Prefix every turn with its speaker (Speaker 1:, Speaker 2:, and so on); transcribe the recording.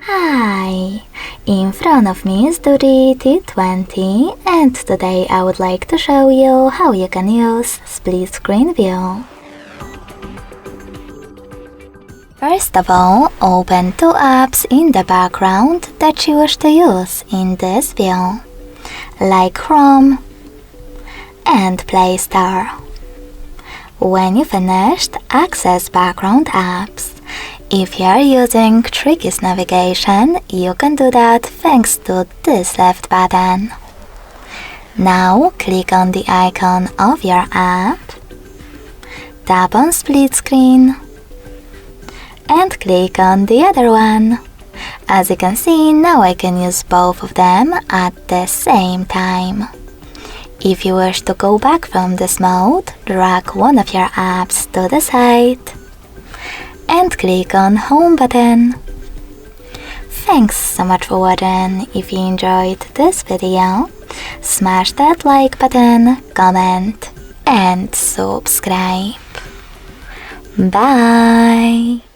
Speaker 1: Hi! In front of me is DOOGEE T20 and today I would like to show you how you can use split screen view. First of all, open two apps in the background that you wish to use in this view, like Chrome and Play Store. When you finished, access background apps. If you are using Tricky's navigation, you can do that thanks to this left button. Now click on the icon of your app, tap on split screen, and click on the other one. As you can see, now I can use both of them at the same time. If you wish to go back from this mode, drag one of your apps to the side and click on Home button. Thanks so much for watching. If you enjoyed this video, smash that like button, comment and subscribe. Bye!